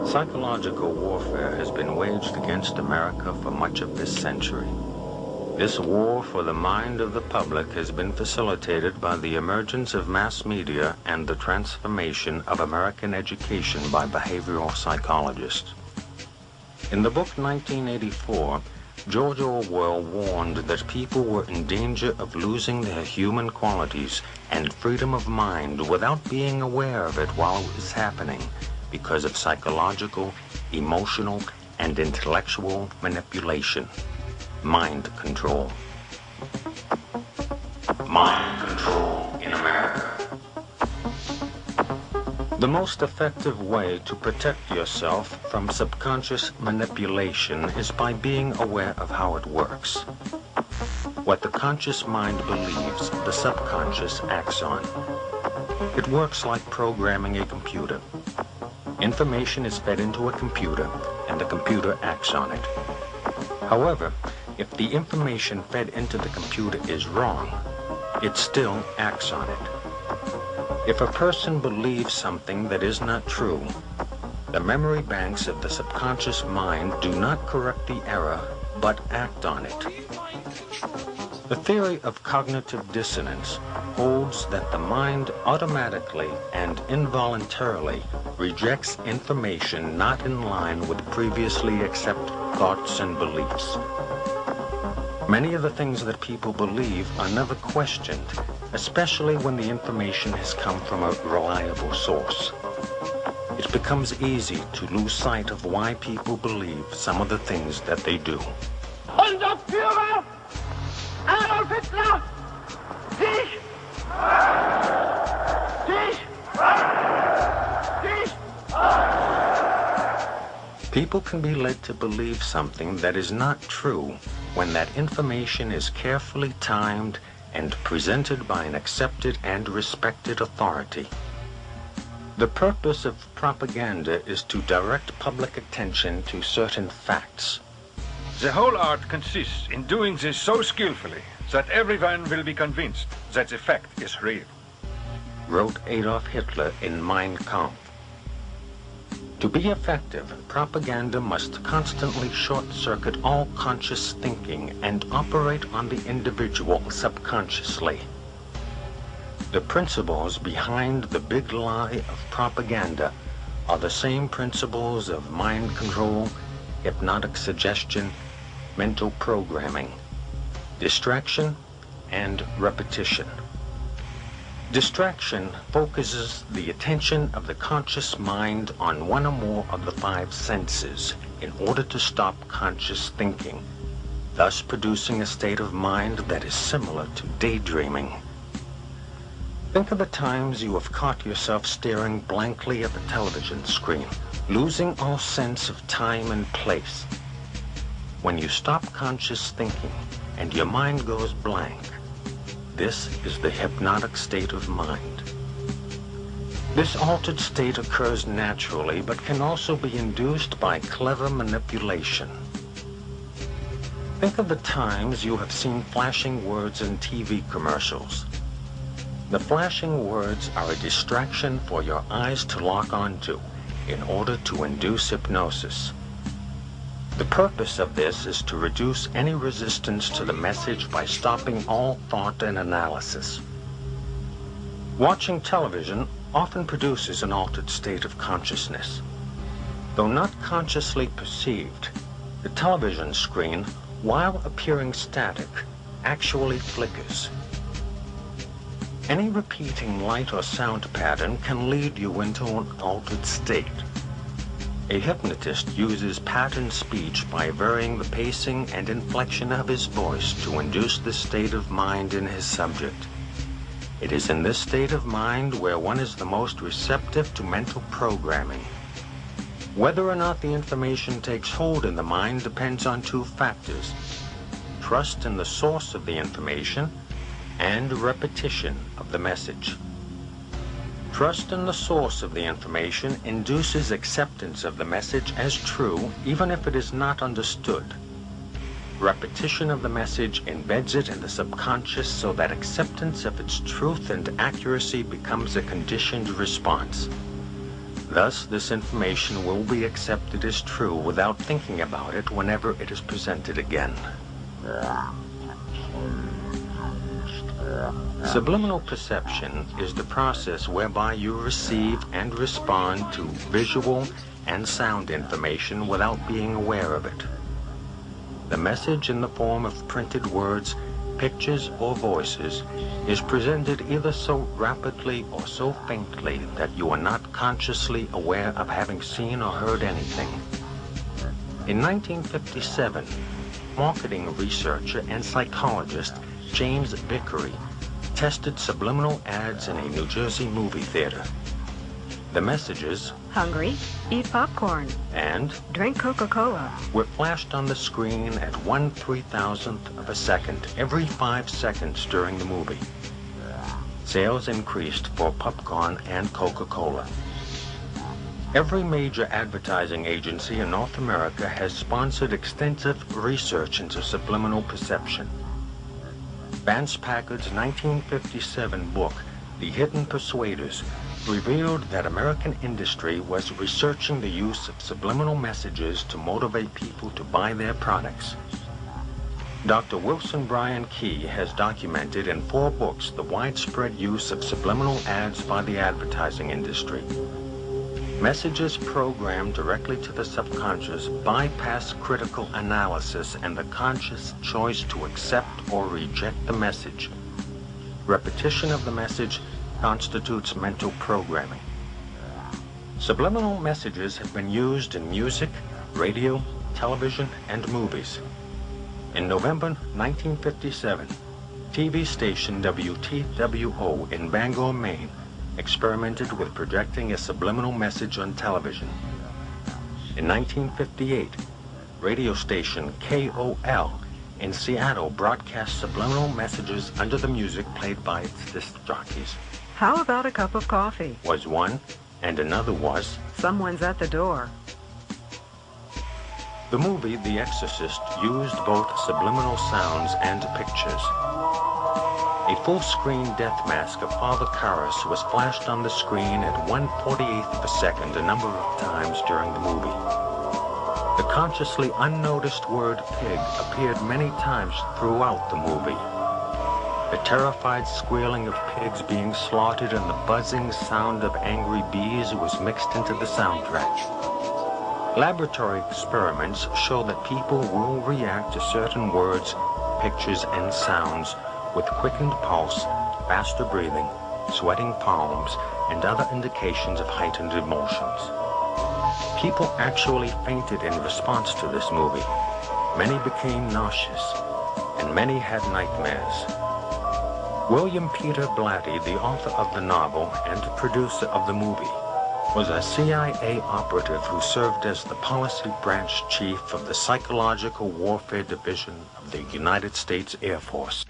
Psychological warfare has been waged against America for much of this century. This war for the mind of the public has been facilitated by the emergence of mass media and the transformation of American education by behavioral psychologists. In the book 1984, George Orwell warned that people were in danger of losing their human qualities and freedom of mind without being aware of it while it was happening because of psychological, emotional, and intellectual manipulation. Mind control. Mind control in America. The most effective way to protect yourself from subconscious manipulation is by being aware of how it works. What the conscious mind believes, the subconscious acts on. It works like programming a computer. Information is fed into a computer, and the computer acts on it. However, if the information fed into the computer is wrong, it still acts on it. If a person believes something that is not true, the memory banks of the subconscious mind do not correct the error, but act on it. The theory of cognitive dissonance holds that the mind automatically and involuntarily rejects information not in line with previously accepted thoughts and beliefs. Many of the things that people believe are never questioned, especially when the information has come from a reliable source. It becomes easy to lose sight of why people believe some of the things that they do. Unser Führer, Adolf Hitler, dich, People can be led to believe something that is not true when that information is carefully timed and presented by an accepted and respected authority. The purpose of propaganda is to direct public attention to certain facts. The whole art consists in doing this so skillfully that everyone will be convinced that the fact is real, wrote Adolf Hitler in Mein Kampf. To be effective, propaganda must constantly short-circuit all conscious thinking and operate on the individual subconsciously. The principles behind the big lie of propaganda are the same principles of mind control, hypnotic suggestion, mental programming, distraction, and repetition. Distraction focuses the attention of the conscious mind on one or more of the five senses in order to stop conscious thinking, thus producing a state of mind that is similar to daydreaming. Think of the times you have caught yourself staring blankly at the television screen, losing all sense of time and place. When you stop conscious thinking and your mind goes blank, this is the hypnotic state of mind. This altered state occurs naturally, but can also be induced by clever manipulation. Think of the times you have seen flashing words in TV commercials. The flashing words are a distraction for your eyes to lock onto in order to induce hypnosis. The purpose of this is to reduce any resistance to the message by stopping all thought and analysis. Watching television often produces an altered state of consciousness. Though not consciously perceived, the television screen, while appearing static, actually flickers. Any repeating light or sound pattern can lead you into an altered state. A hypnotist uses pattern speech by varying the pacing and inflection of his voice to induce this state of mind in his subject. It is in this state of mind where one is the most receptive to mental programming. Whether or not the information takes hold in the mind depends on two factors: trust in the source of the information and repetition of the message. Trust in the source of the information induces acceptance of the message as true, even if it is not understood. Repetition of the message embeds it in the subconscious so that acceptance of its truth and accuracy becomes a conditioned response. Thus, this information will be accepted as true without thinking about it whenever it is presented again. Subliminal perception is the process whereby you receive and respond to visual and sound information without being aware of it. The message in the form of printed words, pictures, or voices is presented either so rapidly or so faintly that you are not consciously aware of having seen or heard anything. In 1957, marketing researcher and psychologist James Vickery tested subliminal ads in a New Jersey movie theater. The messages, hungry, eat popcorn, and drink Coca-Cola, were flashed on the screen at 1/3000th of a second every 5 seconds during the movie. Sales increased for popcorn and Coca-Cola. Every major advertising agency in North America has sponsored extensive research into subliminal perception. Vance Packard's 1957 book, The Hidden Persuaders, revealed that American industry was researching the use of subliminal messages to motivate people to buy their products. Dr. Wilson Bryan Key has documented in 4 books the widespread use of subliminal ads by the advertising industry. Messages programmed directly to the subconscious bypass critical analysis and the conscious choice to accept or reject the message. Repetition of the message constitutes mental programming. Subliminal messages have been used in music, radio, television, and movies. In November 1957, TV station WTWO in Bangor, Maine, experimented with projecting a subliminal message on television. In 1958, radio station KOL in Seattle broadcast subliminal messages under the music played by its disc jockeys. How about a cup of coffee? Was one, and another was, someone's at the door. The movie The Exorcist used both subliminal sounds and pictures. A full-screen death mask of Father Karras was flashed on the screen at 1/48th of a second a number of times during the movie. The consciously unnoticed word pig appeared many times throughout the movie. The terrified squealing of pigs being slaughtered and the buzzing sound of angry bees was mixed into the soundtrack. Laboratory experiments show that people will react to certain words, pictures, and sounds with quickened pulse, faster breathing, sweating palms, and other indications of heightened emotions. People actually fainted in response to this movie. Many became nauseous, and many had nightmares. William Peter Blatty, the author of the novel and producer of the movie, was a CIA operative who served as the policy branch chief of the Psychological Warfare Division of the United States Air Force.